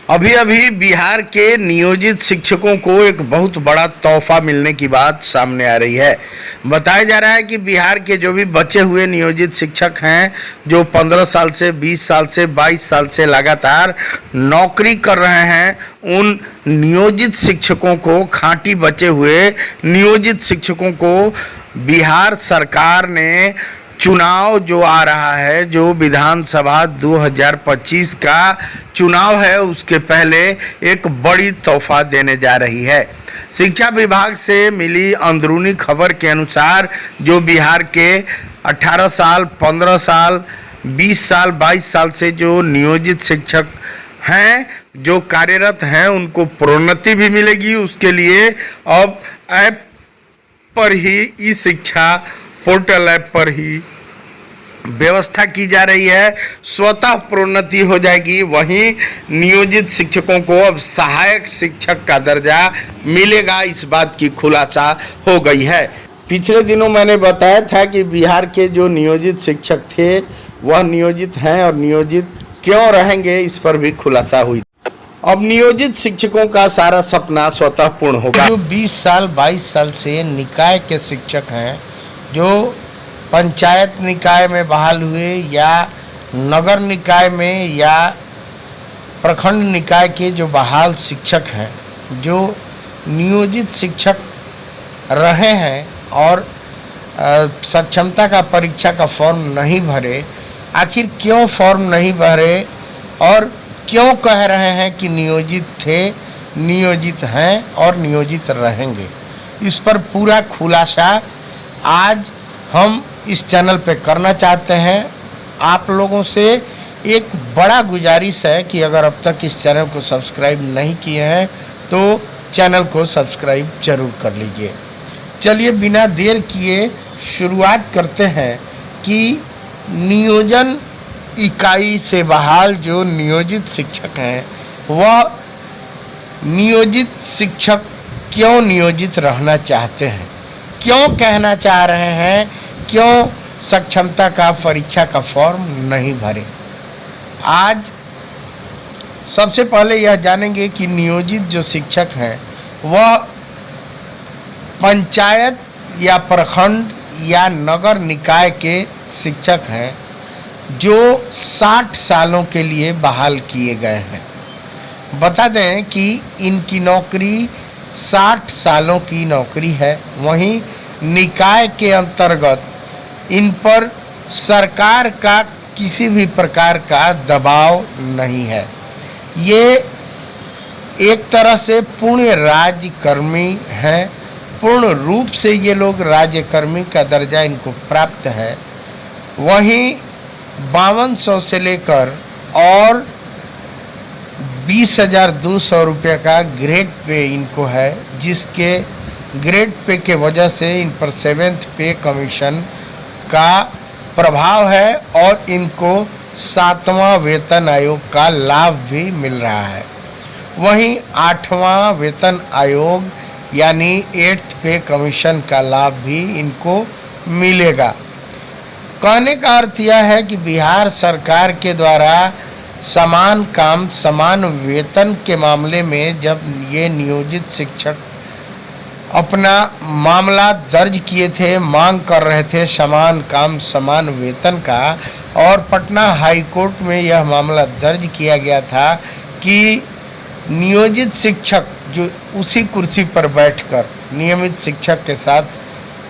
अभी अभी बिहार के नियोजित शिक्षकों को एक बहुत बड़ा तोहफा मिलने की बात सामने आ रही है। बताया जा रहा है कि बिहार के जो भी बचे हुए नियोजित शिक्षक हैं, जो 15 साल से 20 साल से 22 साल से लगातार नौकरी कर रहे हैं, उन नियोजित शिक्षकों को, खाँटी बचे हुए नियोजित शिक्षकों को बिहार सरकार ने चुनाव जो आ रहा है, जो विधानसभा 2025 का चुनाव है, उसके पहले एक बड़ी तोहफा देने जा रही है। शिक्षा विभाग से मिली अंदरूनी खबर के अनुसार जो बिहार के 18 साल, 15 साल, 20 साल, 22 साल से जो नियोजित शिक्षक हैं, जो कार्यरत हैं, उनको प्रोन्नति भी मिलेगी। उसके लिए अब ऐप पर ही, ई शिक्षा पोर्टल ऐप पर ही व्यवस्था की जा रही है, स्वतः प्रोन्नति हो जाएगी। वहीं नियोजित शिक्षकों को अब सहायक शिक्षक का दर्जा मिलेगा, इस बात की खुलासा हो गई है। पिछले दिनों मैंने बताया था कि बिहार के जो नियोजित शिक्षक थे वह नियोजित हैं और नियोजित क्यों रहेंगे, इस पर भी खुलासा हुई। अब नियोजित शिक्षकों का सारा सपना स्वतः पूर्ण होगा। जो 20 साल 22 साल से निकाय के शिक्षक हैं, जो पंचायत निकाय में बहाल हुए या नगर निकाय में या प्रखंड निकाय के जो बहाल शिक्षक हैं, जो नियोजित शिक्षक रहे हैं और सक्षमता का परीक्षा का फॉर्म नहीं भरे, आखिर क्यों फॉर्म नहीं भरे और क्यों कह रहे हैं कि नियोजित थे, नियोजित हैं और नियोजित रहेंगे, इस पर पूरा खुलासा आज हम इस चैनल पे करना चाहते हैं। आप लोगों से एक बड़ा गुजारिश है कि अगर अब तक इस चैनल को सब्सक्राइब नहीं किए हैं तो चैनल को सब्सक्राइब जरूर कर लीजिए। चलिए बिना देर किए शुरुआत करते हैं कि नियोजन इकाई से बहाल जो नियोजित शिक्षक हैं, वह नियोजित शिक्षक क्यों नियोजित रहना चाहते हैं, क्यों कहना चाह रहे हैं, क्यों सक्षमता का परीक्षा का फॉर्म नहीं भरे। आज सबसे पहले यह जानेंगे कि नियोजित जो शिक्षक हैं वह पंचायत या प्रखंड या नगर निकाय के शिक्षक हैं, जो 60 सालों के लिए बहाल किए गए हैं। बता दें कि इनकी नौकरी 60 सालों की नौकरी है। वहीं निकाय के अंतर्गत इन पर सरकार का किसी भी प्रकार का दबाव नहीं है। ये एक तरह से पूर्ण राज्यकर्मी हैं, पूर्ण रूप से ये लोग राज्यकर्मी का दर्जा इनको प्राप्त है। वहीं 5200 से लेकर और 20,200 रुपये का ग्रेड पे इनको है, जिसके ग्रेड पे के वजह से इन पर 7th पे कमीशन का प्रभाव है और इनको 7वां वेतन आयोग का लाभ भी मिल रहा है। वहीं 8वां वेतन आयोग यानी 8th पे कमीशन का लाभ भी इनको मिलेगा। कहने का अर्थ यह है कि बिहार सरकार के द्वारा समान काम समान वेतन के मामले में जब ये नियोजित शिक्षक अपना मामला दर्ज किए थे, मांग कर रहे थे समान काम समान वेतन का, और पटना हाई कोर्ट में यह मामला दर्ज किया गया था कि नियोजित शिक्षक जो उसी कुर्सी पर बैठकर नियमित शिक्षक के साथ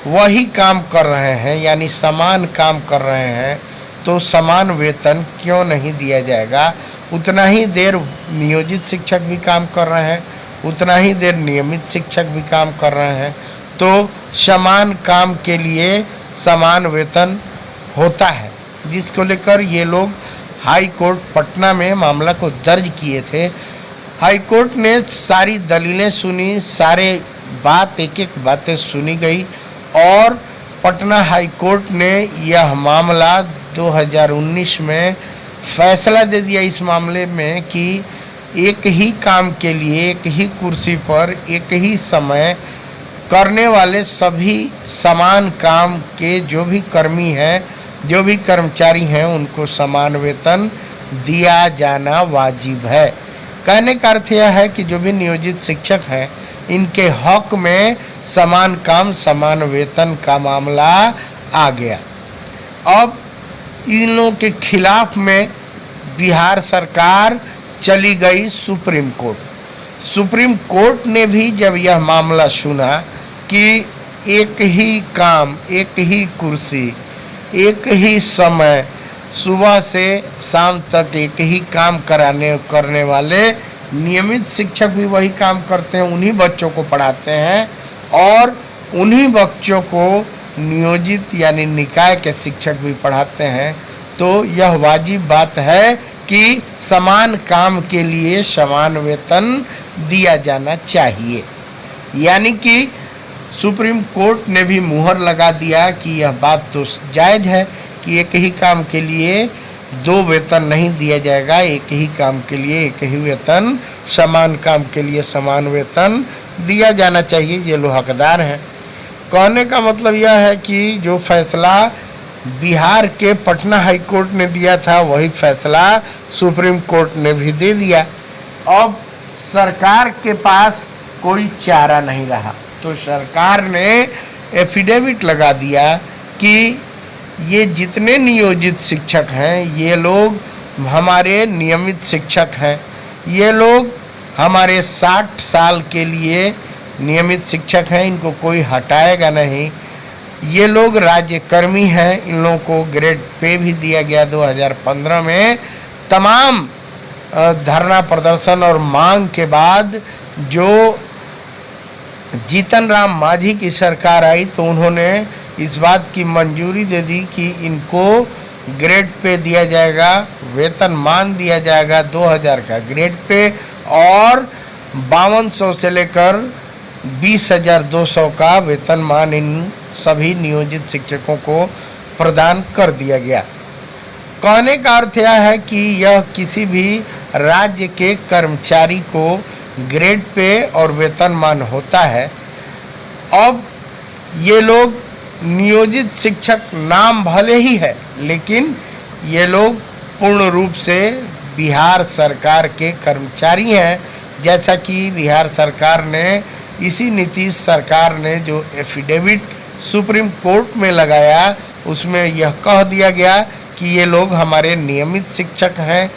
वही काम कर रहे हैं, यानी समान काम कर रहे हैं, तो समान वेतन क्यों नहीं दिया जाएगा। उतना ही देर नियोजित शिक्षक भी काम कर रहे हैं, उतना ही देर नियमित शिक्षक भी काम कर रहे हैं, तो समान काम के लिए समान वेतन होता है, जिसको लेकर ये लोग हाई कोर्ट पटना में मामला को दर्ज किए थे। हाई कोर्ट ने सारी दलीलें सुनी, सारे बात एक एक बातें सुनी गई और पटना हाई कोर्ट ने यह मामला 2019 में फैसला दे दिया इस मामले में कि एक ही काम के लिए एक ही कुर्सी पर एक ही समय करने वाले सभी समान काम के जो भी कर्मी हैं, जो भी कर्मचारी हैं, उनको समान वेतन दिया जाना वाजिब है। कहने का अर्थ यह है कि जो भी नियोजित शिक्षक हैं, इनके हक में समान काम समान वेतन का मामला आ गया। अब इन लोगों के खिलाफ में बिहार सरकार चली गई सुप्रीम कोर्ट। सुप्रीम कोर्ट ने भी जब यह मामला सुना कि एक ही काम, एक ही कुर्सी, एक ही समय, सुबह से शाम तक एक ही काम करने वाले नियमित शिक्षक भी वही काम करते हैं, उन्हीं बच्चों को पढ़ाते हैं और उन्हीं बच्चों को नियोजित यानी निकाय के शिक्षक भी पढ़ाते हैं, तो यह वाजिब बात है कि समान काम के लिए समान वेतन दिया जाना चाहिए। यानी कि सुप्रीम कोर्ट ने भी मुहर लगा दिया कि यह बात तो जायज़ है कि एक ही काम के लिए दो वेतन नहीं दिया जाएगा, एक ही काम के लिए एक ही वेतन, समान काम के लिए समान वेतन दिया जाना चाहिए, ये लोग हकदार हैं। कहने का मतलब यह है कि जो फैसला बिहार के पटना हाई कोर्ट ने दिया था वही फैसला सुप्रीम कोर्ट ने भी दे दिया। अब सरकार के पास कोई चारा नहीं रहा, तो सरकार ने एफिडेविट लगा दिया कि ये जितने नियोजित शिक्षक हैं ये लोग हमारे नियमित शिक्षक हैं, ये लोग हमारे 60 साल के लिए नियमित शिक्षक हैं, इनको कोई हटाएगा नहीं, ये लोग राज्यकर्मी हैं, इन लोगों को ग्रेड पे भी दिया गया 2015 में। तमाम धरना प्रदर्शन और मांग के बाद जो जीतन राम मांझी की सरकार आई तो उन्होंने इस बात की मंजूरी दे दी कि इनको ग्रेड पे दिया जाएगा, वेतनमान दिया जाएगा 2000 का ग्रेड पे और 5200 से लेकर 20,200 का वेतनमान इन सभी नियोजित शिक्षकों को प्रदान कर दिया गया। कहने का अर्थ यह है कि यह किसी भी राज्य के कर्मचारी को ग्रेड पे और वेतनमान होता है। अब ये लोग नियोजित शिक्षक नाम भले ही है, लेकिन ये लोग पूर्ण रूप से बिहार सरकार के कर्मचारी हैं। जैसा कि बिहार सरकार ने, इसी नीतीश सरकार ने जो एफिडेविट सुप्रीम कोर्ट में लगाया उसमें यह कह दिया गया कि ये लोग हमारे नियमित शिक्षक हैं,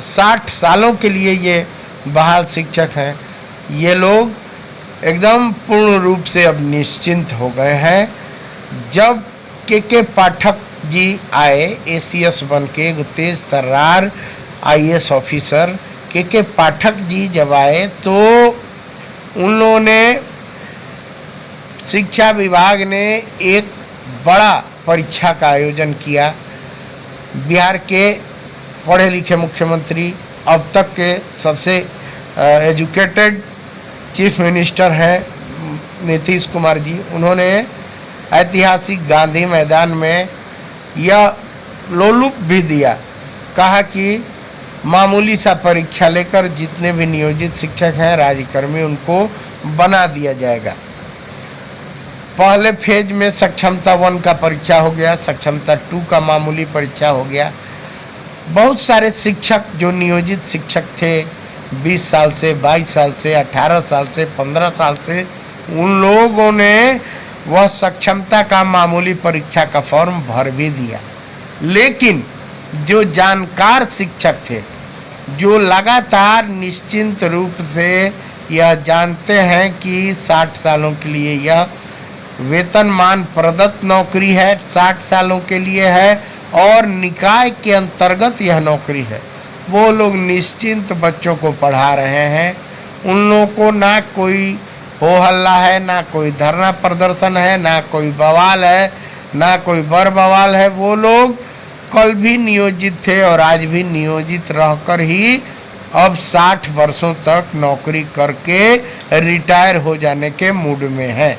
60 सालों के लिए ये बहाल शिक्षक हैं। ये लोग एकदम पूर्ण रूप से अब निश्चिंत हो गए हैं। जब के पाठक जी आए एसीएस बन के, तेज तर्रार आईएएस ऑफिसर के पाठक जी जब आए तो उन लोगों ने, शिक्षा विभाग ने एक बड़ा परीक्षा का आयोजन किया। बिहार के पढ़े लिखे मुख्यमंत्री, अब तक के सबसे एजुकेटेड चीफ मिनिस्टर हैं नीतीश कुमार जी, उन्होंने ऐतिहासिक गांधी मैदान में यह लोलुप भी दिया, कहा कि मामूली सा परीक्षा लेकर जितने भी नियोजित शिक्षक हैं राज्यकर्मी उनको बना दिया जाएगा। पहले फेज में सक्षमता 1 का परीक्षा हो गया, सक्षमता 2 का मामूली परीक्षा हो गया। बहुत सारे शिक्षक जो नियोजित शिक्षक थे 20 साल से, 22 साल से, 18 साल से, 15 साल से, उन लोगों ने वह सक्षमता का मामूली परीक्षा का फॉर्म भर भी दिया। लेकिन जो जानकार शिक्षक थे, जो लगातार निश्चिंत रूप से यह जानते हैं कि 60 सालों के लिए यह वेतनमान प्रदत्त नौकरी है, 60 सालों के लिए है और निकाय के अंतर्गत यह नौकरी है, वो लोग निश्चिंत बच्चों को पढ़ा रहे हैं। उन लोगों को ना कोई हो हल्ला है, ना कोई धरना प्रदर्शन है, ना कोई बवाल है, ना कोई बर बवाल है। वो लोग कल भी नियोजित थे और आज भी नियोजित रहकर ही अब 60 वर्षों तक नौकरी करके रिटायर हो जाने के मूड में हैं।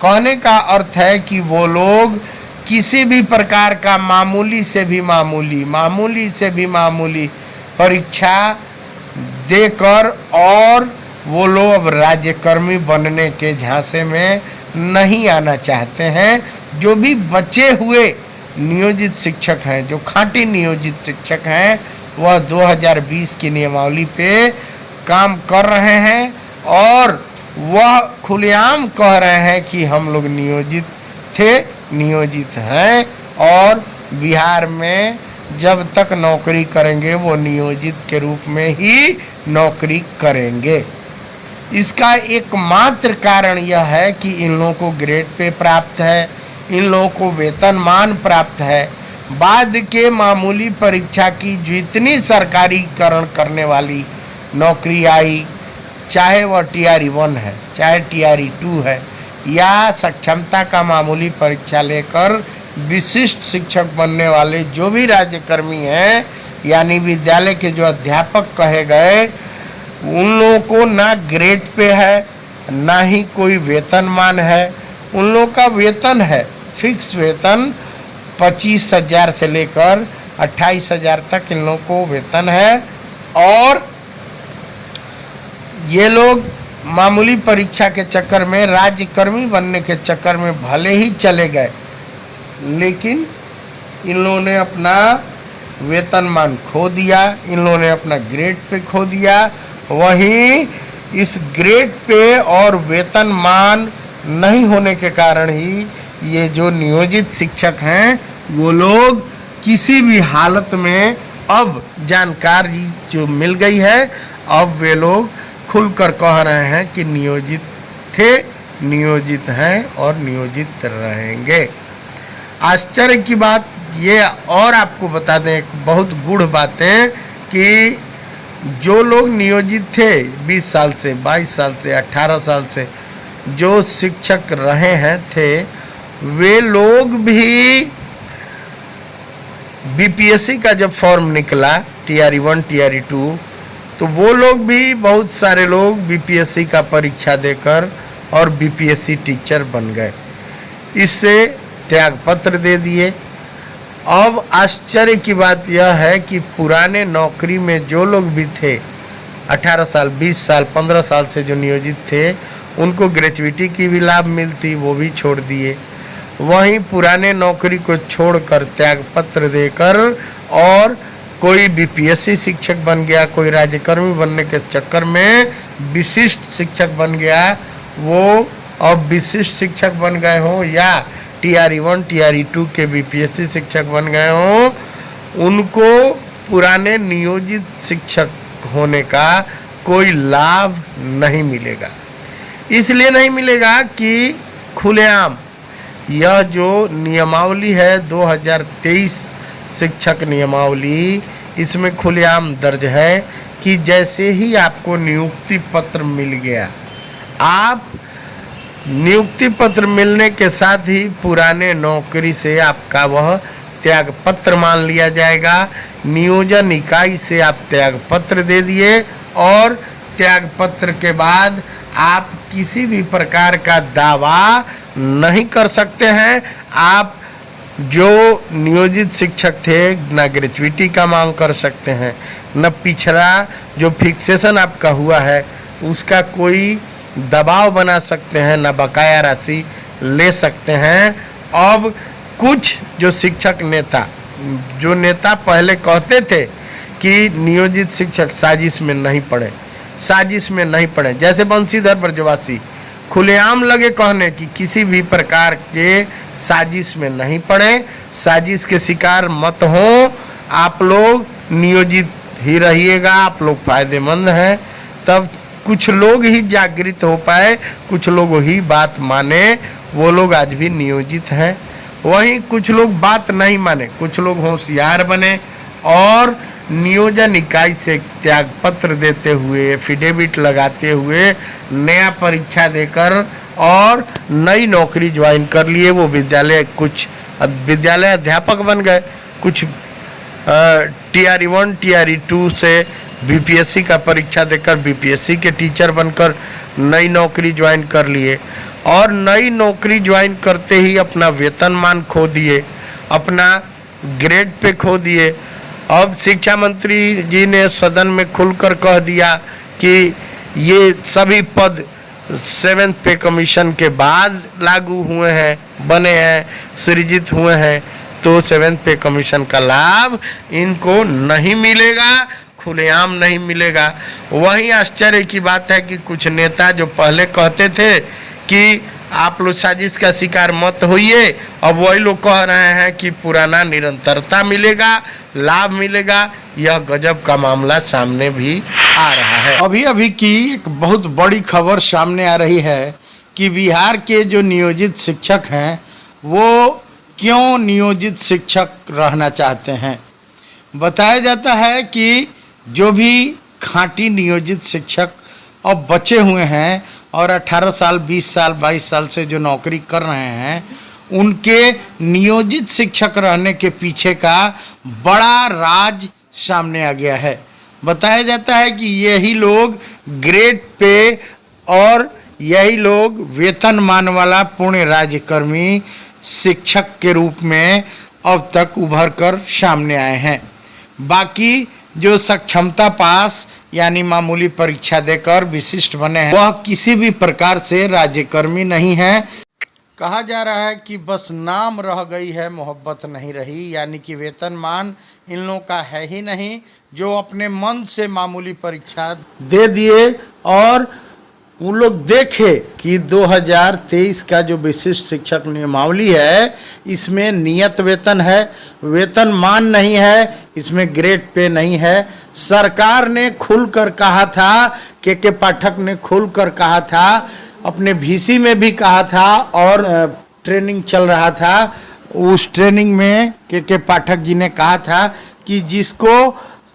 कहने का अर्थ है कि वो लोग किसी भी प्रकार का मामूली से भी मामूली परीक्षा देकर और वो लोग अब राज्यकर्मी बनने के झांसे में नहीं आना चाहते हैं। जो भी बचे हुए नियोजित शिक्षक हैं, जो खाँटी नियोजित शिक्षक हैं, वह 2020 की नियमावली पे काम कर रहे हैं और वह खुलेआम कह रहे हैं कि हम लोग नियोजित थे, नियोजित हैं और बिहार में जब तक नौकरी करेंगे वो नियोजित के रूप में ही नौकरी करेंगे। इसका एकमात्र कारण यह है कि इन लोगों को ग्रेड पे प्राप्त है, इन लोगों को वेतनमान प्राप्त है। बाद के मामूली परीक्षा की जितनी सरकारीकरण करने वाली नौकरी आई, चाहे वह TRE 1 है, चाहे TRE 2 है, या सक्षमता का मामूली परीक्षा लेकर विशिष्ट शिक्षक बनने वाले जो भी राज्यकर्मी हैं, यानी विद्यालय के जो अध्यापक कहे गए, उन लोगों को ना ग्रेड पे है, ना ही कोई वेतनमान है। उन लोगों का वेतन है, फिक्स वेतन 25,000 से लेकर 28,000 तक इन लोगों को वेतन है। और ये लोग मामूली परीक्षा के चक्कर में, राज्यकर्मी बनने के चक्कर में भले ही चले गए, लेकिन इन लोगों ने अपना वेतनमान खो दिया, इन लोगों ने अपना ग्रेड पे खो दिया। वहीं इस ग्रेड पे और वेतनमान नहीं होने के कारण ही ये जो नियोजित शिक्षक हैं वो लोग किसी भी हालत में, अब जानकारी जो मिल गई है, अब वे लोग खुलकर कह रहे हैं कि नियोजित थे, नियोजित हैं और नियोजित रहेंगे। आश्चर्य की बात ये और आपको बता दें, एक बहुत गूढ़ बात है कि जो लोग नियोजित थे 20 साल से, 22 साल से, 18 साल से जो शिक्षक रहे हैं थे, वे लोग भी BPSC का जब फॉर्म निकला TRE 1, TRE 2, तो वो लोग भी, बहुत सारे लोग BPSC का परीक्षा देकर और BPSC टीचर बन गए, इससे त्याग पत्र दे दिए। अब आश्चर्य की बात यह है कि पुराने नौकरी में जो लोग भी थे, 18 साल, 20 साल, 15 साल से जो नियोजित थे, उनको ग्रेचुइटी की भी लाभ मिलती, वो भी छोड़ दिए। वहीं पुराने नौकरी को छोड़कर त्याग पत्र देकर और कोई BPSC शिक्षक बन गया, कोई राज्यकर्मी बनने के चक्कर में विशिष्ट शिक्षक बन गया। वो अब विशिष्ट शिक्षक बन गए हों या TRE 1, TRE 2 के BPSC शिक्षक बन गए हों, उनको पुराने नियोजित शिक्षक होने का कोई लाभ नहीं मिलेगा। इसलिए नहीं मिलेगा कि खुलेआम यह जो नियमावली है 2023 शिक्षक नियमावली, इसमें खुलेआम दर्ज है कि जैसे ही आपको नियुक्ति पत्र मिल गया, आप नियुक्ति पत्र मिलने के साथ ही पुराने नौकरी से आपका वह त्याग पत्र मान लिया जाएगा। नियोजन इकाई से आप त्याग पत्र दे दिए और त्याग पत्र के बाद आप किसी भी प्रकार का दावा नहीं कर सकते हैं। आप जो नियोजित शिक्षक थे, न ग्रेचुइटी का मांग कर सकते हैं, न पिछड़ा जो फिक्सेशन आपका हुआ है उसका कोई दबाव बना सकते हैं, न बकाया राशि ले सकते हैं। अब कुछ जो शिक्षक नेता, जो नेता पहले कहते थे कि नियोजित शिक्षक साजिश में नहीं पड़े, साजिश में नहीं पड़े, जैसे बंशीधर ब्रजवासी खुलेआम लगे कहने कि किसी भी प्रकार के साजिश में नहीं पड़े, साजिश के शिकार मत हो, आप लोग नियोजित ही रहिएगा, आप लोग फायदेमंद हैं। तब कुछ लोग ही जागृत हो पाए, कुछ लोग ही बात माने, वो लोग आज भी नियोजित हैं। वहीं कुछ लोग बात नहीं माने, कुछ लोग होशियार बने और नियोजन इकाई से त्याग पत्र देते हुए, एफिडेविट लगाते हुए, नया परीक्षा देकर और नई नौकरी ज्वाइन कर लिए। वो विद्यालय, कुछ विद्यालय अध्यापक बन गए, कुछ TRE 1, TRE 2 से BPSC का परीक्षा देकर BPSC के टीचर बनकर नई नौकरी ज्वाइन कर लिए और नई नौकरी ज्वाइन करते ही अपना वेतनमान खो दिए, अपना ग्रेड पे खो दिए। अब शिक्षा मंत्री जी ने सदन में खुलकर कह दिया कि ये सभी पद 7th पे कमीशन के बाद लागू हुए हैं, बने हैं, सृजित हुए हैं, तो 7th पे कमीशन का लाभ इनको नहीं मिलेगा, खुलेआम नहीं मिलेगा। वही आश्चर्य की बात है कि कुछ नेता जो पहले कहते थे कि आप लोग साजिश का शिकार मत होइए, अब वही लोग कह रहे हैं कि पुराना निरंतरता मिलेगा, लाभ मिलेगा। यह गजब का मामला सामने भी आ रहा है। अभी अभी की एक बहुत बड़ी खबर सामने आ रही है कि बिहार के जो नियोजित शिक्षक हैं वो क्यों नियोजित शिक्षक रहना चाहते हैं। बताया जाता है कि जो भी खाँटी नियोजित शिक्षक अब बचे हुए हैं और 18 साल 20 साल 22 साल से जो नौकरी कर रहे हैं, उनके नियोजित शिक्षक रहने के पीछे का बड़ा राज सामने आ गया है। बताया जाता है कि यही लोग ग्रेड पे और यही लोग वेतनमान वाला पूर्ण राज्यकर्मी शिक्षक के रूप में अब तक उभर कर सामने आए हैं। बाकी जो सक्षमता पास यानी मामूली परीक्षा देकर विशिष्ट बने हैं, वह किसी भी प्रकार से राज्यकर्मी नहीं है। कहा जा रहा है कि बस नाम रह गई है, मोहब्बत नहीं रही, यानी कि वेतनमान इन लोगों का है ही नहीं, जो अपने मन से मामूली परीक्षा दे दिए और उन लोग देखे कि 2023 का जो विशिष्ट शिक्षक नियमावली है इसमें नियत वेतन है, वेतनमान नहीं है, इसमें ग्रेड पे नहीं है। सरकार ने खुलकर कहा था, के पाठक ने खुलकर कहा था, अपने VC में भी कहा था और ट्रेनिंग चल रहा था, उस ट्रेनिंग में के पाठक जी ने कहा था कि जिसको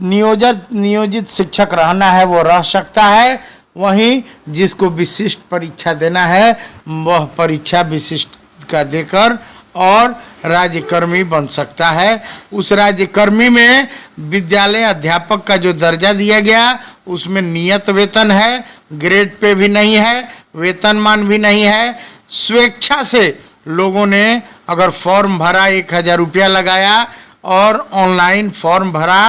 नियोजित शिक्षक रहना है वो रह सकता है, वहीं जिसको विशिष्ट परीक्षा देना है वह परीक्षा विशिष्ट का देकर और राज्यकर्मी बन सकता है। उस राज्यकर्मी में विद्यालय अध्यापक का जो दर्जा दिया गया उसमें नियत वेतन है, ग्रेड पे भी नहीं है, वेतनमान भी नहीं है। स्वेच्छा से लोगों ने अगर फॉर्म भरा, 1000 रुपया लगाया और ऑनलाइन फॉर्म भरा,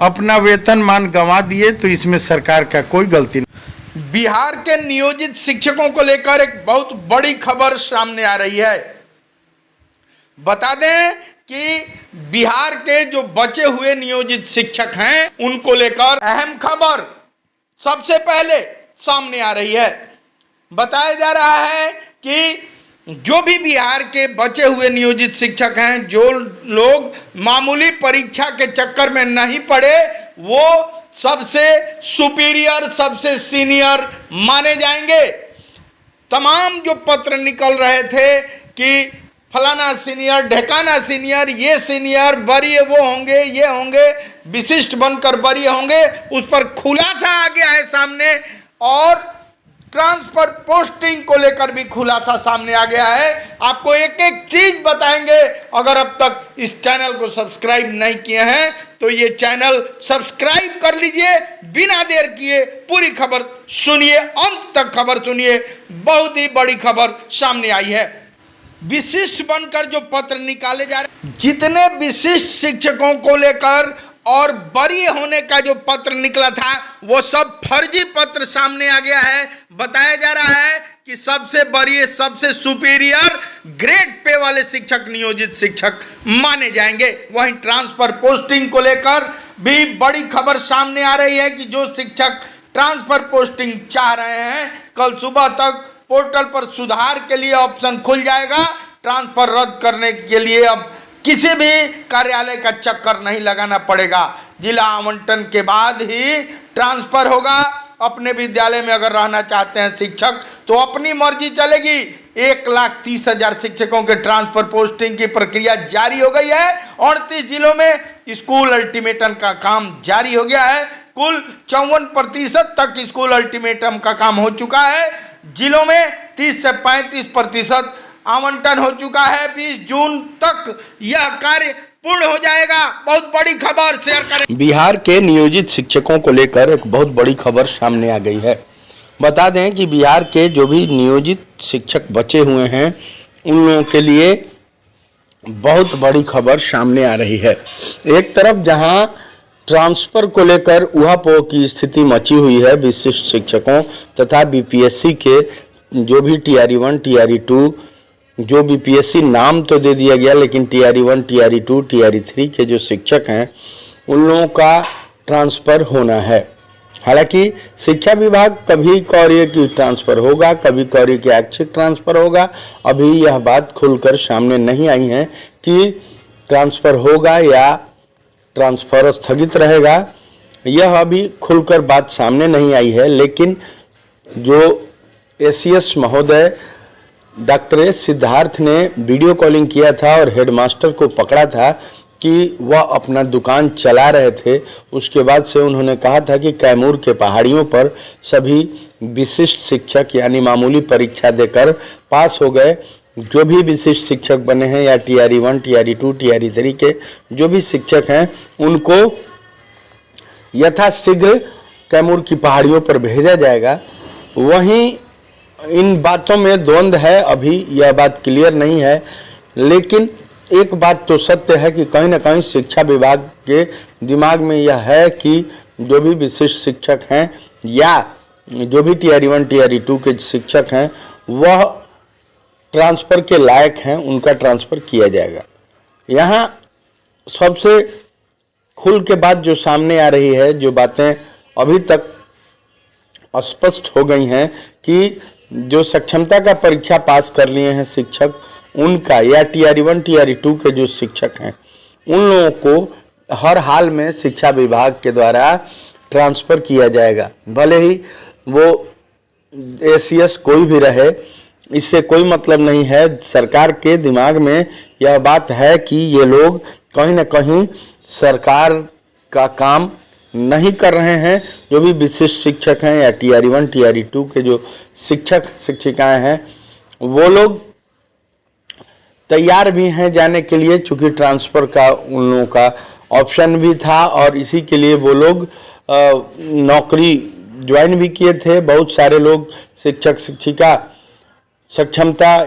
अपना वेतनमान गंवा दिए, तो इसमें सरकार का कोई गलती नहीं। बिहार के नियोजित शिक्षकों को लेकर एक बहुत बड़ी खबर सामने आ रही है। बता दें कि बिहार के जो बचे हुए नियोजित शिक्षक हैं उनको लेकर अहम खबर सबसे पहले सामने आ रही है। बताया जा रहा है कि जो भी बिहार के बचे हुए नियोजित शिक्षक हैं, जो लोग मामूली परीक्षा के चक्कर में नहीं पड़े, वो सबसे सुपीरियर, सबसे सीनियर माने जाएंगे। तमाम जो पत्र निकल रहे थे कि फलाना सीनियर, ढेकाना सीनियर, ये सीनियर, वरीय वो होंगे, ये होंगे, विशिष्ट बनकर वरीय होंगे, उस पर खुलासा आ गया है सामने। और ट्रांसफर पोस्टिंग को लेकर भी खुलासा सामने आ गया है। आपको एक एक चीज बताएंगे। अगर अब तक इस चैनल को सब्सक्राइब नहीं किए हैं तो ये चैनल सब्सक्राइब कर लीजिए। बिना देर किए पूरी खबर सुनिए, अंत तक खबर सुनिए। बहुत ही बड़ी खबर सामने आई है। विशिष्ट बनकर जो पत्र निकाले जा रहे, जितने विशिष्ट शिक्षकों को लेकर और वरीय होने का जो पत्र निकला था वो सब फर्जी पत्र सामने आ गया है। बताया जा रहा है कि सबसे वरीय, सबसे सुपीरियर ग्रेड पे वाले शिक्षक नियोजित शिक्षक माने जाएंगे। वहीं ट्रांसफर पोस्टिंग को लेकर भी बड़ी खबर सामने आ रही है कि जो शिक्षक ट्रांसफर पोस्टिंग चाह रहे हैं, कल सुबह तक पोर्टल पर सुधार के लिए ऑप्शन खुल जाएगा। ट्रांसफर रद्द करने के लिए अब किसी भी कार्यालय का चक्कर नहीं लगाना पड़ेगा। जिला आवंटन के बाद ही ट्रांसफर होगा। अपने विद्यालय में अगर रहना चाहते हैं शिक्षक तो अपनी मर्जी चलेगी। 1,30,000 शिक्षकों के ट्रांसफर पोस्टिंग की प्रक्रिया जारी हो गई है। 38 जिलों में स्कूल अल्टीमेटम का काम जारी हो गया है। कुल 54% तक स्कूल अल्टीमेटम का काम हो चुका है। जिलों में 30 से 35% आवंटन हो चुका है। 20 जून तक यह कार्य पूर्ण हो जाएगा। बहुत बड़ी खबर शेयर करें। बिहार के नियोजित शिक्षकों को लेकर एक बहुत बड़ी खबर सामने आ गई है। बता दें कि बिहार के जो भी नियोजित शिक्षक बचे हुए हैं उन लोगों के लिए बहुत बड़ी खबर सामने आ रही है। एक तरफ जहां ट्रांसफर को लेकर उहापोह की स्थिति मची हुई है विशिष्ट शिक्षकों तथा BPSC के जो भी TRE 1 TRE 2 जो बीपीएससी नाम तो दे दिया गया, लेकिन टीआरई 1, टीआरई 2, टीआरई 3 के जो शिक्षक हैं उन लोगों का ट्रांसफ़र होना है। हालांकि शिक्षा विभाग कभी कह रही है कि ट्रांसफ़र होगा, कभी कह रही है कि ऐच्छिक ट्रांसफ़र होगा। अभी यह बात खुलकर सामने नहीं आई है कि ट्रांसफ़र होगा या ट्रांसफ़र स्थगित रहेगा, यह अभी खुलकर बात सामने नहीं आई है। लेकिन जो एसीएस महोदय डॉक्टर एस सिद्धार्थ ने वीडियो कॉलिंग किया था और हेडमास्टर को पकड़ा था कि वह अपना दुकान चला रहे थे, उसके बाद से उन्होंने कहा था कि कैमूर के पहाड़ियों पर सभी विशिष्ट शिक्षक यानी मामूली परीक्षा देकर पास हो गए, जो भी विशिष्ट शिक्षक बने हैं या टीआरई 1, टीआरई 2, टीआरई 3 के जो भी शिक्षक हैं उनको यथाशीघ्र कैमूर की पहाड़ियों पर भेजा जाएगा। वहीं इन बातों में द्वंद्व है, अभी यह बात क्लियर नहीं है। लेकिन एक बात तो सत्य है कि कहीं ना कहीं शिक्षा विभाग के दिमाग में यह है कि जो भी विशिष्ट शिक्षक हैं या जो भी टीआरई 1, टीआरई 2 के शिक्षक हैं वह ट्रांसफ़र के लायक हैं, उनका ट्रांसफ़र किया जाएगा। यहाँ सबसे खुल के बात जो सामने आ रही है, जो बातें अभी तक स्पष्ट हो गई हैं कि जो सक्षमता का परीक्षा पास कर लिए हैं शिक्षक, उनका या टीआरई 1, टीआरई 2 के जो शिक्षक हैं उन लोगों को हर हाल में शिक्षा विभाग के द्वारा ट्रांसफ़र किया जाएगा। भले ही वो एसीएस कोई भी रहे, इससे कोई मतलब नहीं है। सरकार के दिमाग में यह बात है कि ये लोग कहीं ना कहीं सरकार का काम नहीं कर रहे हैं। जो भी विशिष्ट शिक्षक हैं या टीआरई 1, टीआरई 2 के जो शिक्षक शिक्षिकाएं हैं वो लोग तैयार भी हैं जाने के लिए, चूँकि ट्रांसफ़र का उन लोगों का ऑप्शन भी था और इसी के लिए वो लोग नौकरी ज्वाइन भी किए थे। बहुत सारे लोग शिक्षक शिक्षिका सक्षमता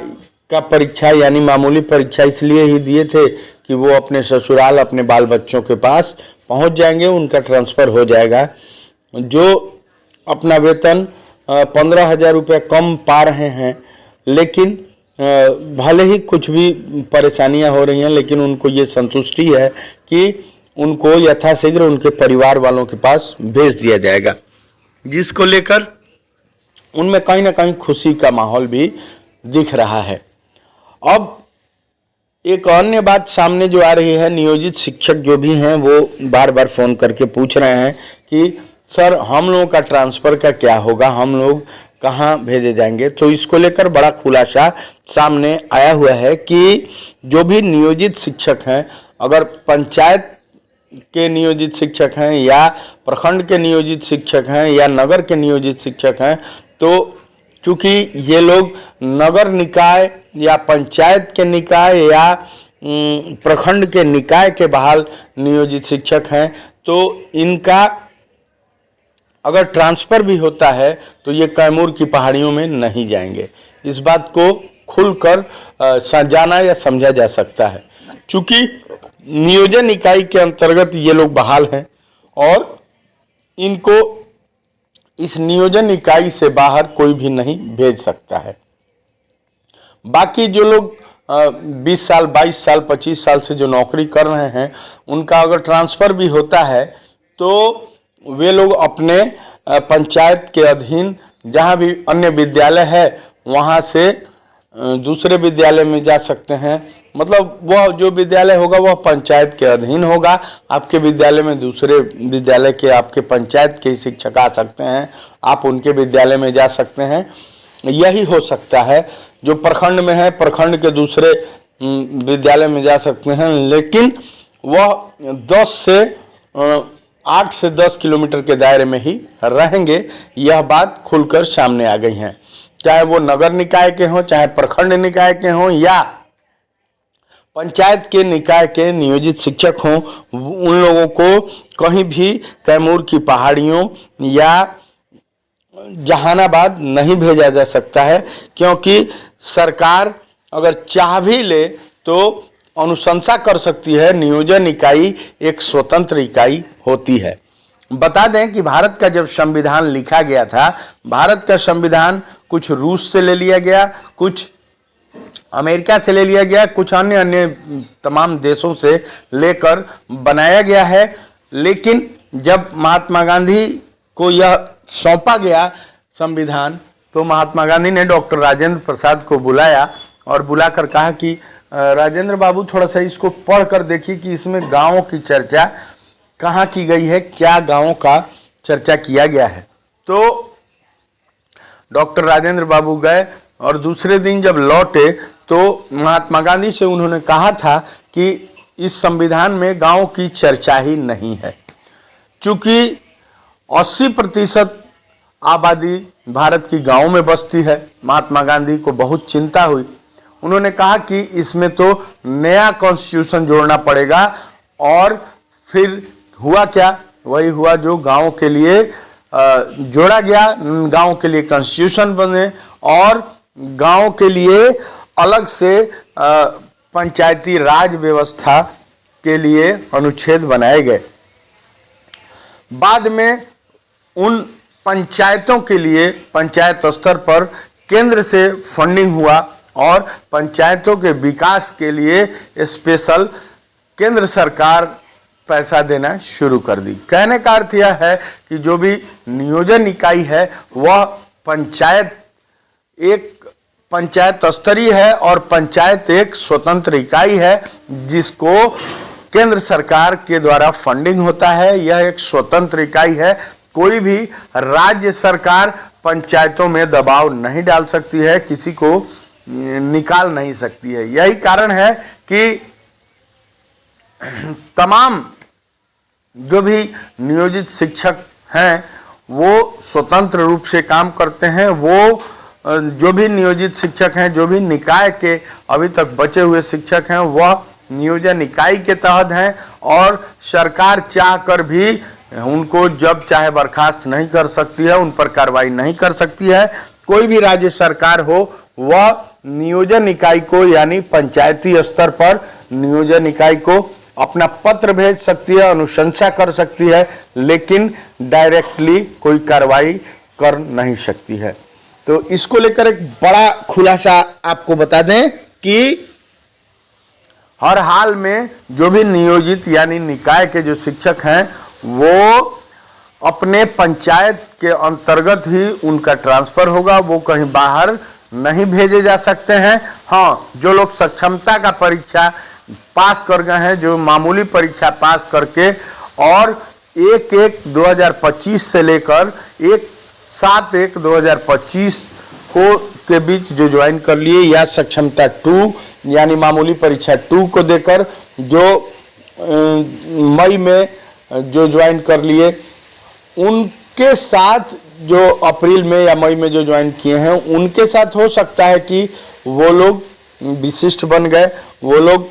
का परीक्षा यानी मामूली परीक्षा इसलिए ही दिए थे कि वो अपने ससुराल अपने बाल बच्चों के पास पहुंच जाएंगे, उनका ट्रांसफ़र हो जाएगा। जो अपना वेतन 15,000 रुपये कम पा रहे हैं, लेकिन भले ही कुछ भी परेशानियां हो रही हैं, लेकिन उनको ये संतुष्टि है कि उनको यथाशीघ्र उनके परिवार वालों के पास भेज दिया जाएगा, जिसको लेकर उनमें कहीं ना कहीं खुशी का माहौल भी दिख रहा है। अब एक अन्य बात सामने जो आ रही है, नियोजित शिक्षक जो भी हैं वो बार बार फ़ोन करके पूछ रहे हैं कि सर हम लोगों का ट्रांसफ़र का क्या होगा, हम लोग कहाँ भेजे जाएंगे। तो इसको लेकर बड़ा खुलासा सामने आया हुआ है कि जो भी नियोजित शिक्षक हैं, अगर पंचायत के नियोजित शिक्षक हैं या प्रखंड के नियोजित शिक्षक हैं या नगर के नियोजित शिक्षक हैं, तो चूँकि ये लोग नगर निकाय या पंचायत के निकाय या प्रखंड के निकाय के बहाल नियोजित शिक्षक हैं, तो इनका अगर ट्रांसफ़र भी होता है तो ये कैमूर की पहाड़ियों में नहीं जाएंगे। इस बात को खुलकर जाना या समझा जा सकता है, चूँकि नियोजन इकाई के अंतर्गत ये लोग बहाल हैं और इनको इस नियोजन इकाई से बाहर कोई भी नहीं भेज सकता है। बाकी जो लोग 20 साल, 22 साल, 25 साल से जो नौकरी कर रहे हैं, उनका अगर ट्रांसफ़र भी होता है तो वे लोग अपने पंचायत के अधीन जहाँ भी अन्य विद्यालय है वहाँ से दूसरे विद्यालय में जा सकते हैं। मतलब वह जो विद्यालय होगा वह पंचायत के अधीन होगा। आपके विद्यालय में दूसरे विद्यालय के आपके पंचायत के शिक्षक आ सकते हैं, आप उनके विद्यालय में जा सकते हैं। यही हो सकता है। जो प्रखंड में है, प्रखंड के दूसरे विद्यालय में जा सकते हैं, लेकिन वह 8 से 10 किलोमीटर के दायरे में ही रहेंगे। यह बात खुलकर सामने आ गई है, चाहे वो नगर निकाय के हों, चाहे प्रखंड निकाय के हों या पंचायत के निकाय के नियोजित शिक्षक हों, उन लोगों को कहीं भी कैमूर की पहाड़ियों या जहानाबाद नहीं भेजा जा सकता है, क्योंकि सरकार अगर चाह भी ले तो अनुशंसा कर सकती है। नियोजन इकाई एक स्वतंत्र इकाई होती है। बता दें कि भारत का जब संविधान लिखा गया था, भारत का संविधान कुछ रूस से ले लिया गया, कुछ अमेरिका से ले लिया गया, कुछ अन्य अन्य तमाम देशों से लेकर बनाया गया है। लेकिन जब महात्मा गांधी को यह सौंपा गया संविधान, तो महात्मा गांधी ने डॉक्टर राजेंद्र प्रसाद को बुलाया और बुलाकर कहा कि राजेंद्र बाबू, थोड़ा सा इसको पढ़ कर देखिए कि इसमें गाँवों की चर्चा कहाँ की गई है, क्या गाँवों का चर्चा किया गया है। तो डॉक्टर राजेंद्र बाबू गए और दूसरे दिन जब लौटे तो महात्मा गांधी से उन्होंने कहा था कि इस संविधान में गाँव की चर्चा ही नहीं है। चूँकि 80% आबादी भारत की गाँव में बसती है, महात्मा गांधी को बहुत चिंता हुई। उन्होंने कहा कि इसमें तो नया कॉन्स्टिट्यूशन जोड़ना पड़ेगा। और फिर हुआ क्या, वही हुआ जो गाँव के लिए जोड़ा गया। गांव के लिए कॉन्स्टिट्यूशन बने और गांव के लिए अलग से पंचायती राज व्यवस्था के लिए अनुच्छेद बनाए गए। बाद में उन पंचायतों के लिए पंचायत स्तर पर केंद्र से फंडिंग हुआ और पंचायतों के विकास के लिए स्पेशल केंद्र सरकार पैसा देना शुरू कर दी। कहने का अर्थ यह है कि जो भी नियोजन इकाई है वह पंचायत स्तरीय है और पंचायत एक स्वतंत्र इकाई है जिसको केंद्र सरकार के द्वारा फंडिंग होता है। यह एक स्वतंत्र इकाई है। कोई भी राज्य सरकार पंचायतों में दबाव नहीं डाल सकती है, किसी को निकाल नहीं सकती है। यही कारण है कि तमाम जो भी नियोजित शिक्षक हैं वो स्वतंत्र रूप से काम करते हैं। वो जो भी नियोजित शिक्षक हैं, जो भी निकाय के अभी तक बचे हुए शिक्षक हैं, वह नियोजन इकाई के तहत हैं और सरकार चाह कर भी उनको जब चाहे बर्खास्त नहीं कर सकती है, उन पर कार्रवाई नहीं कर सकती है। कोई भी राज्य सरकार हो वह नियोजन इकाई को यानी पंचायती स्तर पर नियोजन इकाई को अपना पत्र भेज सकती है, अनुशंसा कर सकती है, लेकिन डायरेक्टली कोई कार्रवाई कर नहीं सकती है। तो इसको लेकर एक बड़ा खुलासा आपको बता दें कि हर हाल में जो भी नियोजित यानी निकाय के जो शिक्षक हैं वो अपने पंचायत के अंतर्गत ही उनका ट्रांसफर होगा, वो कहीं बाहर नहीं भेजे जा सकते हैं। हाँ, जो लोग सक्षमता का परीक्षा पास कर गए हैं, जो मामूली परीक्षा पास करके और 1/1/2025 से लेकर 1/7/1/2025 को के बीच जो ज्वाइन कर लिए या सक्षमता 2 यानी मामूली परीक्षा 2 को देकर जो मई में जो ज्वाइन कर लिए, उनके साथ जो अप्रैल में या मई में जो ज्वाइन किए हैं उनके साथ हो सकता है कि वो लोग विशिष्ट बन गए। वो लोग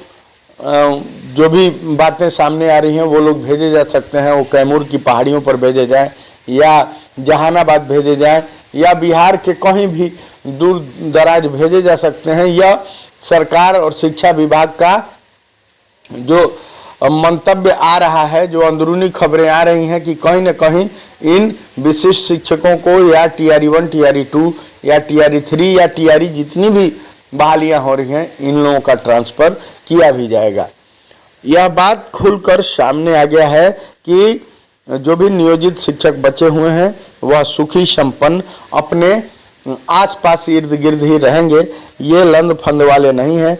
जो भी बातें सामने आ रही हैं वो लोग भेजे जा सकते हैं। वो कैमूर की पहाड़ियों पर भेजे जाए या जहानाबाद भेजे जाए या बिहार के कहीं भी दूर दराज भेजे जा सकते हैं। यह सरकार और शिक्षा विभाग का जो मंतव्य आ रहा है, जो अंदरूनी खबरें आ रही हैं कि कहीं न कहीं इन विशिष्ट शिक्षकों को या TRE 1, TRE 2 या TRE 3 या TRE जितनी भी बहालियां हो रही हैं इन लोगों का ट्रांसफ़र किया भी जाएगा। यह बात खुलकर सामने आ गया है कि जो भी नियोजित शिक्षक बचे हुए हैं वह सुखी संपन्न अपने आसपास इर्द गिर्द ही रहेंगे। ये लंद फंद वाले नहीं हैं।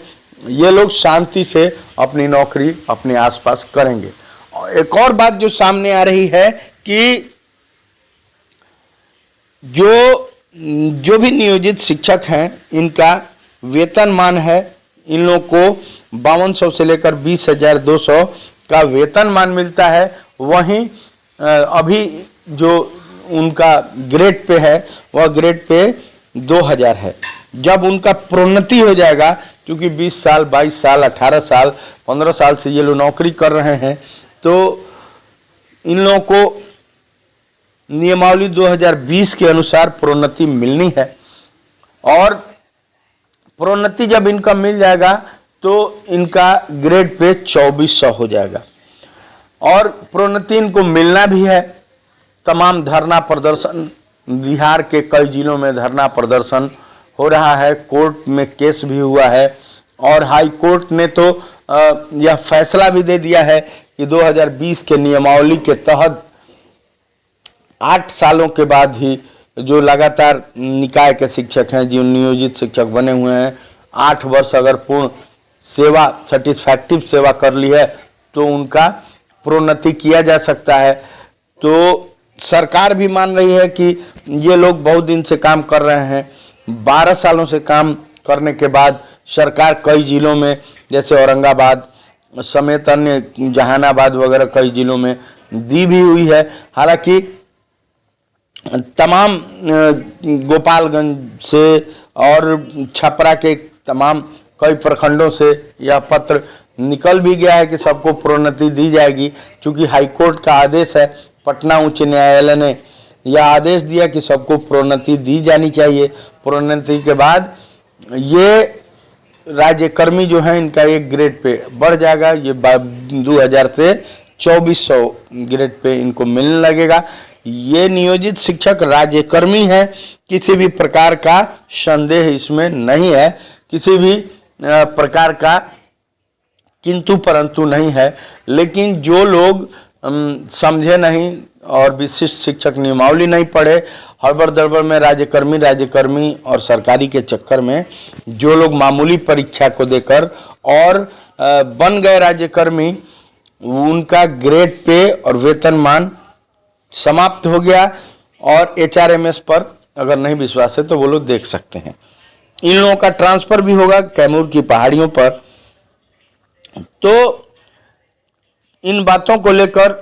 ये लोग शांति से अपनी नौकरी अपने आसपास करेंगे। एक और बात जो सामने आ रही है कि जो भी नियोजित शिक्षक हैं इनका वेतनमान है, इन लोगों को 5200 से लेकर 20,200 का वेतनमान मिलता है। वहीं अभी जो उनका ग्रेड पे है वह ग्रेड पे 2000 है। जब उनका प्रोन्नति हो जाएगा, क्योंकि 20 साल 22 साल 18 साल 15 साल से ये लोग नौकरी कर रहे हैं, तो इन लोगों को नियमावली 2020 के अनुसार प्रोन्नति मिलनी है। और प्रोन्नति जब इनका मिल जाएगा तो इनका ग्रेड पे 2400 हो जाएगा। और प्रोन्नति इनको मिलना भी है। तमाम धरना प्रदर्शन, बिहार के कई जिलों में धरना प्रदर्शन हो रहा है, कोर्ट में केस भी हुआ है और हाई कोर्ट ने तो यह फैसला भी दे दिया है कि 2020 के नियमावली के तहत 8 सालों के बाद ही जो लगातार निकाय के शिक्षक हैं, जो नियोजित शिक्षक बने हुए हैं, 8 वर्ष अगर पूर्ण सेवा, सेटिस्फैक्टिव सेवा कर ली है तो उनका प्रोन्नति किया जा सकता है। तो सरकार भी मान रही है कि ये लोग बहुत दिन से काम कर रहे हैं। 12 सालों से काम करने के बाद सरकार कई जिलों में, जैसे औरंगाबाद समेत अन्य जहानाबाद वगैरह कई जिलों में दी भी हुई है। हालांकि तमाम गोपालगंज से और छपरा के तमाम कई प्रखंडों से यह पत्र निकल भी गया है कि सबको प्रोन्नति दी जाएगी। चूंकि हाईकोर्ट का आदेश है, पटना उच्च न्यायालय ने यह आदेश दिया कि सबको प्रोन्नति दी जानी चाहिए। प्रोन्नति के बाद ये राज्यकर्मी जो हैं इनका एक ग्रेड पे बढ़ जाएगा। ये 2000 से 2400 ग्रेड पे इनको मिलने लगेगा। ये नियोजित शिक्षक राज्यकर्मी हैं, किसी भी प्रकार का संदेह इसमें नहीं है, किसी भी प्रकार का किंतु परंतु नहीं है। लेकिन जो लोग समझे नहीं और विशिष्ट शिक्षक नियमावली नहीं पढ़े, हड़बड़ दड़बड़ में राज्यकर्मी और सरकारी के चक्कर में जो लोग मामूली परीक्षा को देकर और बन गए राज्यकर्मी, उनका ग्रेड पे और वेतनमान समाप्त हो गया। और HRMS पर अगर नहीं विश्वास है तो वो लोग देख सकते हैं। इन लोगों का ट्रांसफर भी होगा कैमूर की पहाड़ियों पर। तो इन बातों को लेकर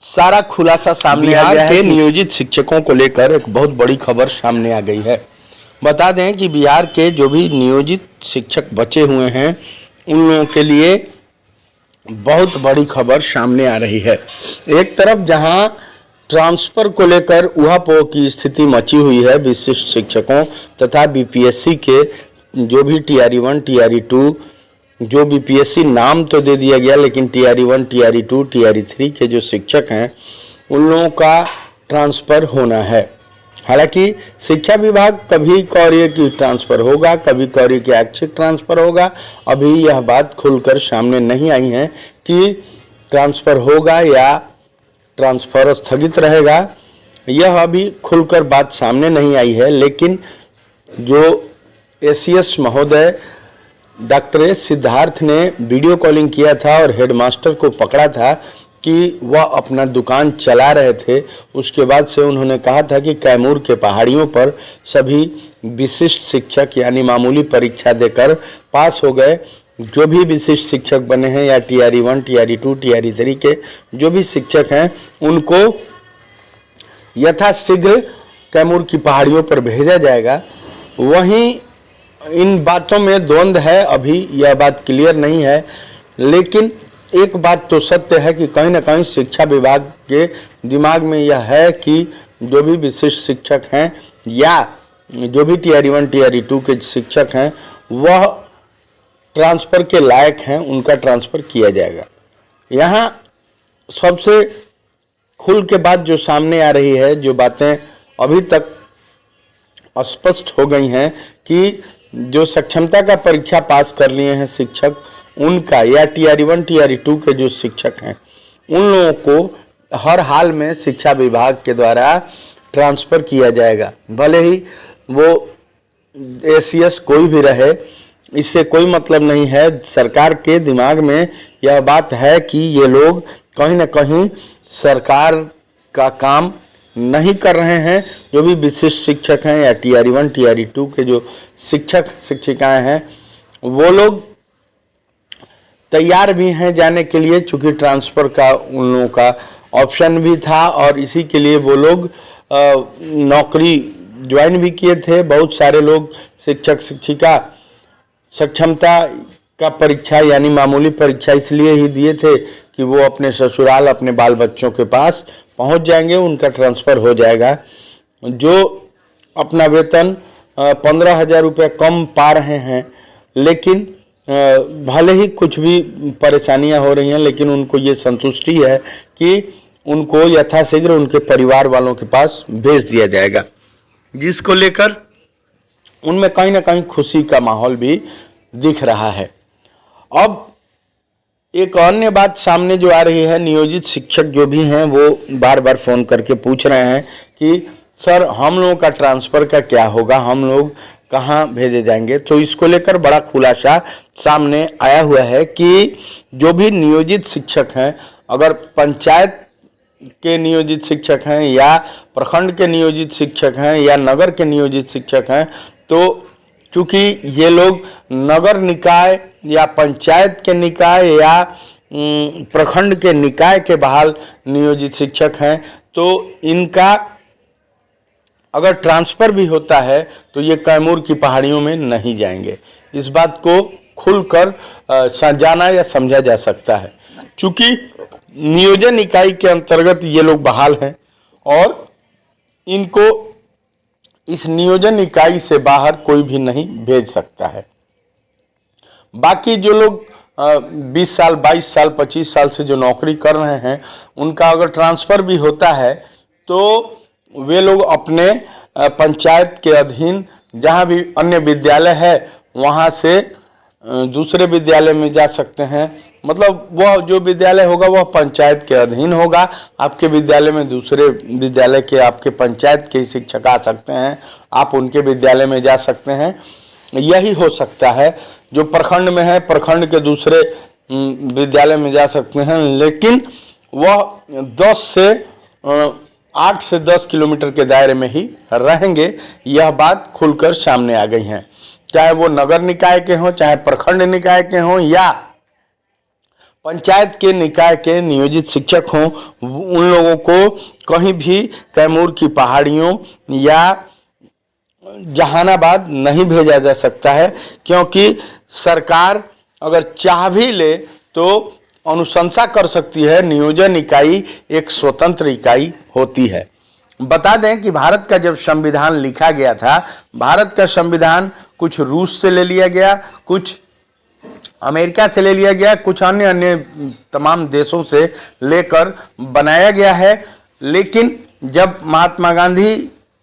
सारा खुलासा सामने आ गया है। नियोजित शिक्षकों को लेकर एक बहुत बड़ी खबर सामने आ गई है। बता दें कि बिहार के जो भी नियोजित शिक्षक बचे हुए हैं उन लोगों के लिए बहुत बड़ी खबर सामने आ रही है। एक तरफ जहां ट्रांसफर को लेकर उहापोह की स्थिति मची हुई है, विशिष्ट शिक्षकों तथा BPSC के जो भी TRE1 TRE2, जो BPSC नाम तो दे दिया गया लेकिन TRE1 TRE2 TRE3 के जो शिक्षक हैं उन लोगों का ट्रांसफ़र होना है। हालांकि शिक्षा विभाग कभी कह रही है कि ट्रांसफ़र होगा, कभी कह रही है कि ऐच्छिक ट्रांसफ़र होगा। अभी यह बात खुलकर सामने नहीं आई है कि ट्रांसफ़र होगा या ट्रांसफ़र स्थगित रहेगा, यह अभी खुलकर बात सामने नहीं आई है। लेकिन जो ACS महोदय डॉक्टर एस सिद्धार्थ ने वीडियो कॉलिंग किया था और हेडमास्टर को पकड़ा था कि वह अपना दुकान चला रहे थे, उसके बाद से उन्होंने कहा था कि कैमूर के पहाड़ियों पर सभी विशिष्ट शिक्षक यानी मामूली परीक्षा देकर पास हो गए जो भी विशिष्ट शिक्षक बने हैं या TRE1 TRE2 TRE3 के जो भी शिक्षक हैं उनको यथाशीघ्र कैमूर की पहाड़ियों पर भेजा जाएगा। वहीं इन बातों में द्वंद्व है, अभी यह बात क्लियर नहीं है। लेकिन एक बात तो सत्य है कि कहीं ना कहीं शिक्षा विभाग के दिमाग में यह है कि जो भी विशिष्ट शिक्षक हैं या जो भी TRE1 TRE2 के शिक्षक हैं वह ट्रांसफ़र के लायक हैं, उनका ट्रांसफ़र किया जाएगा। यहाँ सबसे खुल के बात जो सामने आ रही है, जो बातें अभी तक स्पष्ट हो गई हैं कि जो सक्षमता का परीक्षा पास कर लिए हैं शिक्षक उनका या TRE1 TRE2 के जो शिक्षक हैं उन लोगों को हर हाल में शिक्षा विभाग के द्वारा ट्रांसफ़र किया जाएगा। भले ही वो ACS कोई भी रहे, इससे कोई मतलब नहीं है। सरकार के दिमाग में यह बात है कि ये लोग कहीं ना कहीं सरकार का काम नहीं कर रहे हैं। जो भी विशिष्ट शिक्षक हैं या TRE1 TRE2 के जो शिक्षक शिक्षिकाएं हैं वो लोग तैयार भी हैं जाने के लिए, चूँकि ट्रांसफ़र का उन लोगों का ऑप्शन भी था और इसी के लिए वो लोग नौकरी ज्वाइन भी किए थे। बहुत सारे लोग शिक्षक शिक्षिका सक्षमता का परीक्षा यानी मामूली परीक्षा इसलिए ही दिए थे कि वो अपने ससुराल अपने बाल बच्चों के पास पहुंच जाएंगे, उनका ट्रांसफ़र हो जाएगा। जो अपना वेतन 15,000 रुपये कम पा रहे हैं, लेकिन भले ही कुछ भी परेशानियां हो रही हैं लेकिन उनको ये संतुष्टि है कि उनको यथाशीघ्र उनके परिवार वालों के पास भेज दिया जाएगा, जिसको लेकर उनमें कहीं ना कहीं खुशी का माहौल भी दिख रहा है। अब एक अन्य बात सामने जो आ रही है, नियोजित शिक्षक जो भी हैं वो बार बार फ़ोन करके पूछ रहे हैं कि सर हम लोगों का ट्रांसफ़र का क्या होगा, हम लोग कहाँ भेजे जाएंगे। तो इसको लेकर बड़ा खुलासा सामने आया हुआ है कि जो भी नियोजित शिक्षक हैं, अगर पंचायत के नियोजित शिक्षक हैं या प्रखंड के नियोजित शिक्षक हैं या नगर के नियोजित शिक्षक हैं, तो चूँकि ये लोग नगर निकाय या पंचायत के निकाय या प्रखंड के निकाय के बहाल नियोजित शिक्षक हैं, तो इनका अगर ट्रांसफ़र भी होता है तो ये कैमूर की पहाड़ियों में नहीं जाएंगे। इस बात को खुलकर जाना या समझा जा सकता है, चूँकि नियोजन इकाई के अंतर्गत ये लोग बहाल हैं और इनको इस नियोजन इकाई से बाहर कोई भी नहीं भेज सकता है। बाकी जो लोग 20 साल, 22 साल, 25 साल से जो नौकरी कर रहे हैं, उनका अगर ट्रांसफ़र भी होता है तो वे लोग अपने पंचायत के अधीन जहाँ भी अन्य विद्यालय है वहाँ से दूसरे विद्यालय में जा सकते हैं। मतलब वह जो विद्यालय होगा वह पंचायत के अधीन होगा। आपके विद्यालय में दूसरे विद्यालय के आपके पंचायत के शिक्षक आ सकते हैं, आप उनके विद्यालय में जा सकते हैं। यही हो सकता है। जो प्रखंड में है, प्रखंड के दूसरे विद्यालय में जा सकते हैं, लेकिन वह 8 से 10 किलोमीटर के दायरे में ही रहेंगे। यह बात खुलकर सामने आ गई है, चाहे वो नगर निकाय के हों, चाहे प्रखंड निकाय के हों या पंचायत के निकाय के नियोजित शिक्षक हों, उन लोगों को कहीं भी कैमूर की पहाड़ियों या जहानाबाद नहीं भेजा जा सकता है, क्योंकि सरकार अगर चाह भी ले तो अनुशंसा कर सकती है। नियोजन इकाई एक स्वतंत्र इकाई होती है। बता दें कि भारत का जब संविधान लिखा गया था, भारत का संविधान कुछ रूस से ले लिया गया, कुछ अमेरिका से ले लिया गया, कुछ अन्य तमाम देशों से लेकर बनाया गया है। लेकिन जब महात्मा गांधी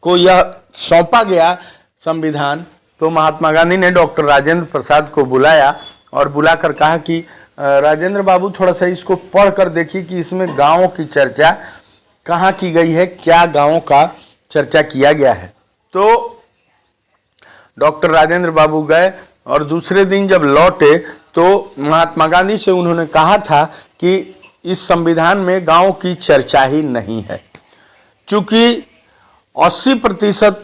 को यह सौंपा गया संविधान, तो महात्मा गांधी ने डॉक्टर राजेंद्र प्रसाद को बुलाया और बुलाकर कहा कि राजेंद्र बाबू थोड़ा सा इसको पढ़ कर देखिए कि इसमें गाँवों की चर्चा कहाँ की गई है, क्या गाँवों का चर्चा किया गया है। तो डॉक्टर राजेंद्र बाबू गए और दूसरे दिन जब लौटे तो महात्मा गांधी से उन्होंने कहा था कि इस संविधान में गाँव की चर्चा ही नहीं है। चूँकि 80%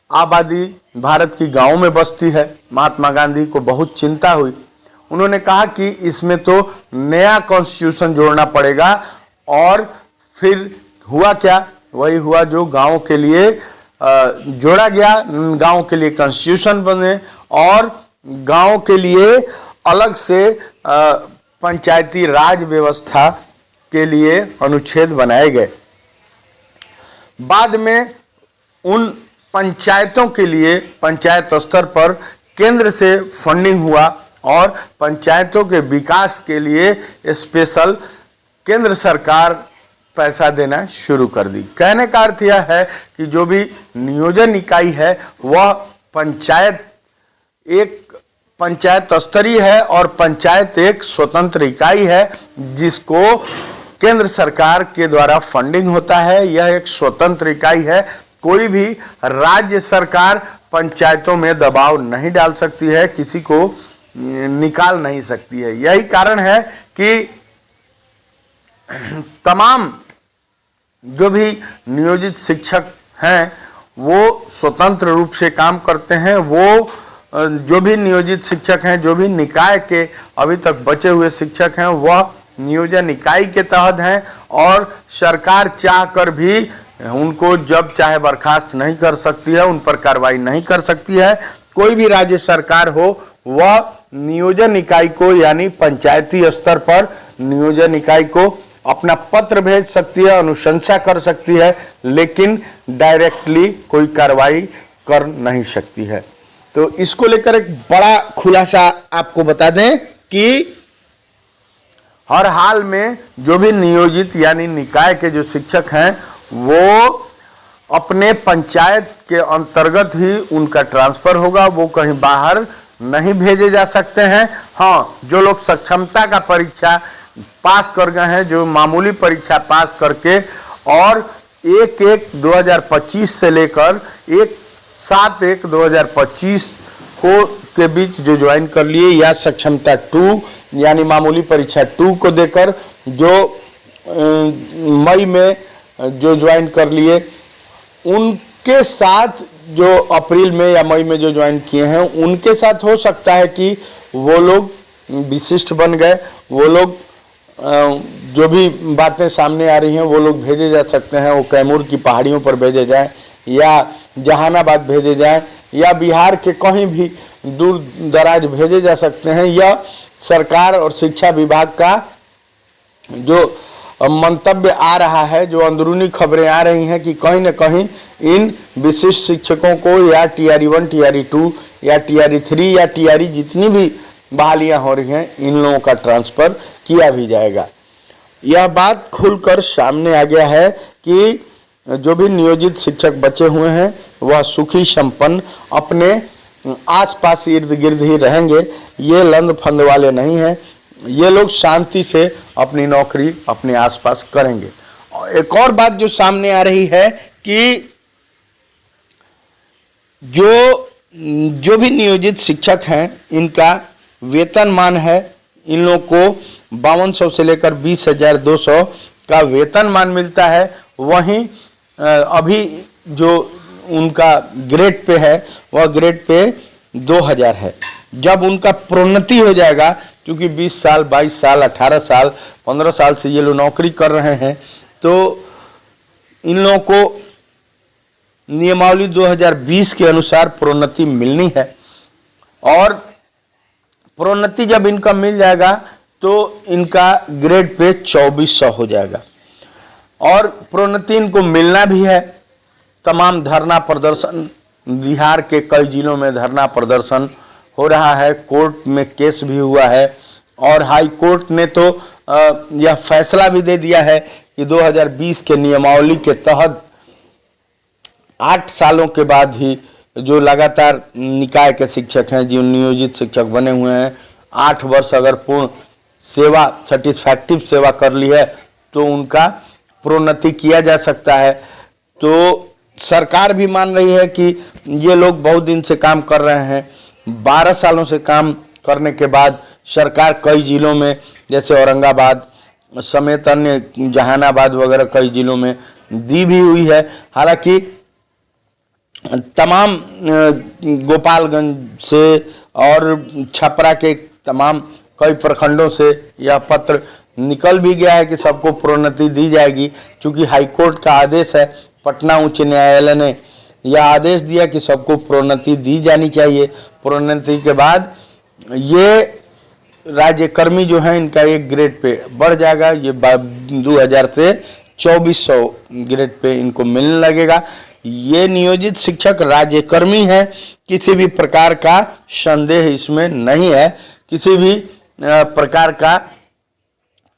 आबादी भारत की गाँव में बसती है, महात्मा गांधी को बहुत चिंता हुई। उन्होंने कहा कि इसमें तो नया कॉन्स्टिट्यूशन जोड़ना पड़ेगा। और फिर हुआ क्या, वही हुआ जो गाँव के लिए जोड़ा गया। गाँव के लिए कॉन्स्टिट्यूशन बने और गाँव के लिए अलग से पंचायती राज व्यवस्था के लिए अनुच्छेद बनाए गए। बाद में उन पंचायतों के लिए पंचायत स्तर पर केंद्र से फंडिंग हुआ और पंचायतों के विकास के लिए स्पेशल केंद्र सरकार पैसा देना शुरू कर दी। कहने का अर्थ यह है कि जो भी नियोजन इकाई है वह पंचायत स्तरीय है और पंचायत एक स्वतंत्र इकाई है जिसको केंद्र सरकार के द्वारा फंडिंग होता है। यह एक स्वतंत्र इकाई है। कोई भी राज्य सरकार पंचायतों में दबाव नहीं डाल सकती है, किसी को निकाल नहीं सकती है। यही कारण है कि तमाम जो भी नियोजित शिक्षक हैं वो स्वतंत्र रूप से काम करते हैं। वो जो भी नियोजित शिक्षक हैं, जो भी निकाय के अभी तक बचे हुए शिक्षक हैं, वह नियोजन इकाई के तहत हैं और सरकार चाह कर भी उनको जब चाहे बर्खास्त नहीं कर सकती है, उन पर कार्रवाई नहीं कर सकती है। कोई भी राज्य सरकार हो वह नियोजन इकाई को यानी पंचायती स्तर पर नियोजन इकाई को अपना पत्र भेज सकती है, अनुशंसा कर सकती है, लेकिन डायरेक्टली कोई कार्रवाई कर नहीं सकती है। तो इसको लेकर एक बड़ा खुलासा आपको बता दें कि हर हाल में जो भी नियोजित यानी निकाय के जो शिक्षक हैं वो अपने पंचायत के अंतर्गत ही उनका ट्रांसफर होगा, वो कहीं बाहर नहीं भेजे जा सकते हैं। हाँ, जो लोग सक्षमता का परीक्षा पास कर गए हैं, जो मामूली परीक्षा पास करके और 1/1/2025 से लेकर 1/7/1/2025 को के बीच जो ज्वाइन कर लिए, या सक्षमता 2 यानी मामूली परीक्षा 2 को देकर जो मई में जो ज्वाइन कर लिए, उनके साथ जो अप्रैल में या मई में जो ज्वाइन किए हैं उनके साथ हो सकता है कि वो लोग विशिष्ट बन गए, वो लोग जो भी बातें सामने आ रही हैं वो लोग भेजे जा सकते हैं, वो कैमूर की पहाड़ियों पर भेजे जाए या जहानाबाद भेजे जाए या बिहार के कहीं भी दूर दराज भेजे जा सकते हैं। या सरकार और शिक्षा विभाग का जो मंतव्य आ रहा है, जो अंदरूनी खबरें आ रही हैं कि कहीं न कहीं इन विशिष्ट शिक्षकों को या TRE 1, TRE 2 या TRE 3 या TRE जितनी भी बहालियां हो रही हैं, इन लोगों का ट्रांसफ़र किया भी जाएगा। यह बात खुलकर सामने आ गया है कि जो भी नियोजित शिक्षक बचे हुए हैं वह सुखी संपन्न अपने आसपास इर्द गिर्द ही रहेंगे। ये लंद फंद वाले नहीं हैं, ये लोग शांति से अपनी नौकरी अपने आसपास करेंगे। एक और बात जो सामने आ रही है कि जो भी नियोजित शिक्षक हैं, इनका वेतनमान है, इन लोगों को 5200 से लेकर 20,200 का वेतनमान मिलता है। वहीं अभी जो उनका ग्रेड पे है वह ग्रेड पे 2000 है। जब उनका प्रोन्नति हो जाएगा, क्योंकि 20 साल, 22 साल, 18 साल, 15 साल से ये लोग नौकरी कर रहे हैं, तो इन लोगों को नियमावली 2020 के अनुसार प्रोन्नति मिलनी है। और प्रोन्नति जब इनका मिल जाएगा तो इनका ग्रेड पे 2400 हो जाएगा। और प्रोन्नति इनको मिलना भी है। तमाम धरना प्रदर्शन, बिहार के कई जिलों में धरना प्रदर्शन हो रहा है, कोर्ट में केस भी हुआ है और हाई कोर्ट ने तो यह फैसला भी दे दिया है कि 2020 के नियमावली के तहत 8 सालों के बाद ही जो लगातार निकाय के शिक्षक हैं, जो नियोजित शिक्षक बने हुए हैं, 8 वर्ष अगर पूर्ण सेवा, सेटिस्फैक्टिव सेवा कर ली है तो उनका प्रोन्नति किया जा सकता है। तो सरकार भी मान रही है कि ये लोग बहुत दिन से काम कर रहे हैं। 12 सालों से काम करने के बाद सरकार कई जिलों में, जैसे औरंगाबाद समेत अन्य जहानाबाद वगैरह कई जिलों में दी भी हुई है। हालांकि तमाम गोपालगंज से और छपरा के तमाम कई प्रखंडों से यह पत्र निकल भी गया है कि सबको प्रोन्नति दी जाएगी। चूँकि हाईकोर्ट का आदेश है, पटना उच्च न्यायालय ने यह आदेश दिया कि सबको प्रोन्नति दी जानी चाहिए। प्रोन्नति के बाद ये राज्यकर्मी जो हैं, इनका एक ग्रेड पे बढ़ जाएगा। ये 2000 से 2400 ग्रेड पे इनको मिलने लगेगा। ये नियोजित शिक्षक राज्यकर्मी हैं, किसी भी प्रकार का संदेह इसमें नहीं है, किसी भी प्रकार का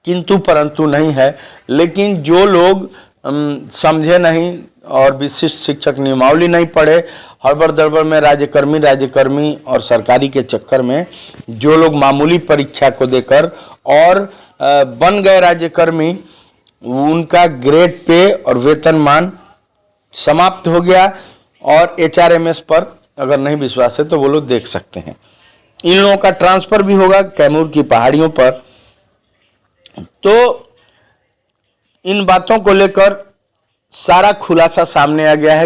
किंतु परंतु नहीं है। लेकिन जो लोग समझे नहीं और विशिष्ट शिक्षक नियमावली नहीं पढ़े, हड़बड़ दड़बड़ में राज्यकर्मी और सरकारी के चक्कर में जो लोग मामूली परीक्षा को देकर और बन गए राज्यकर्मी, उनका ग्रेड पे और वेतनमान समाप्त हो गया। और HRMS पर अगर नहीं विश्वास है तो वो लोग देख सकते हैं। इन लोगों का ट्रांसफर भी होगा कैमूर की पहाड़ियों पर। तो इन बातों को लेकर सारा खुलासा सामने आ गया है।